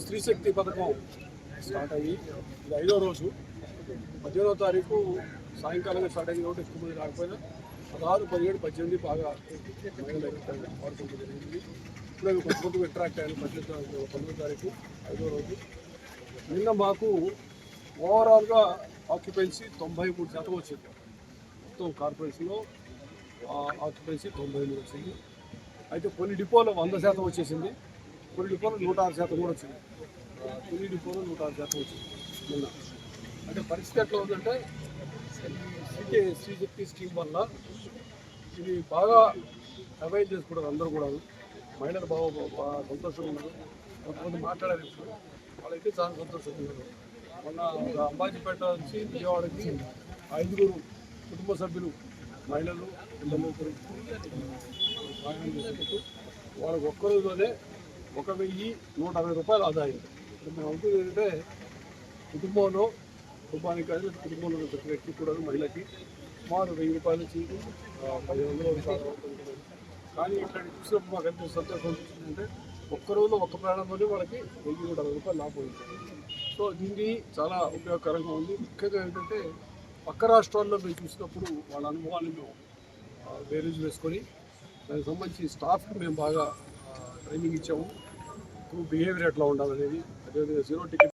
స్త్రీ శక్తి పథకం స్టార్ట్ అయ్యి ఇది 5వ రోజు. 15వ తారీఖు సాయంకాలంగా స్టార్ట్ అయింది కాబట్టి ఎక్కువ మంది రాకపోయినా 16, 17, 18 బాగా మహిళలు వాడుకోవడం జరిగింది. ఇప్పుడే కొంతమంది అట్రాక్ట్ అయ్యారు. 19వ తారీఖు 5వ రోజు. నిన్న మాకు ఓవరాల్గా ఆక్యుపెన్సీ 93% వచ్చింది. మొత్తం కార్పొరేషన్లో ఆక్యుపెన్సీ 93 వచ్చింది. అయితే కొన్ని డిపోలో 100% వచ్చేసింది, కొన్ని డిపోలో 106% కూడా వచ్చింది. కొన్ని డిపోలో 106% వచ్చింది నిన్న. అంటే పరిస్థితి ఎట్లా ఉందంటే శ్రీశక్తి స్కీమ్ వల్ల ఇది బాగా అవైల్ చేసుకుంటారు అందరూ కూడా. మహిళలు బాగా సంతోషంగా ఉన్నారు. కొంతమంది మాట్లాడారు, వాళ్ళైతే చాలా సంతోషంగా ఉన్నారు. మొన్న అంబాజీపేట నుంచి విజయవాడకి 5 కుటుంబ సభ్యులు మహిళలు పిల్లలు వాళ్ళకి ఒక్క రోజులోనే 1,160 రూపాయలు ఆదాయం. మేము అనుకునేది ఏంటంటే కుటుంబానికి కానీ కుటుంబంలో ప్రతి వ్యక్తికి కూడా మహిళకి సుమారు 1,000 రూపాయల నుంచి 1,500 రూపాయలు. కానీ ఇక్కడ చూసినప్పుడు మాకు ఎంత సంతోషం అనిపించిందంటే ఒక్క రోజులో ఒక్క ప్రాణంలోనే వాళ్ళకి 1,160 రూపాయలు లాభం ఉంటుంది. సో దీన్ని చాలా ఉపయోగకరంగా ఉంది. ముఖ్యంగా ఏంటంటే పక్క రాష్ట్రాల్లో మేము చూసినప్పుడు వాళ్ళ అనుభవాన్ని మేము బేరీజ్ వేసుకొని దానికి సంబంధించి స్టాఫ్కి మేము బాగా ట్రైనింగ్ ఇచ్చాము. బిహేవియర్ ఎట్లా ఉండాలనేది, అదేవిధంగా 0 టికెట్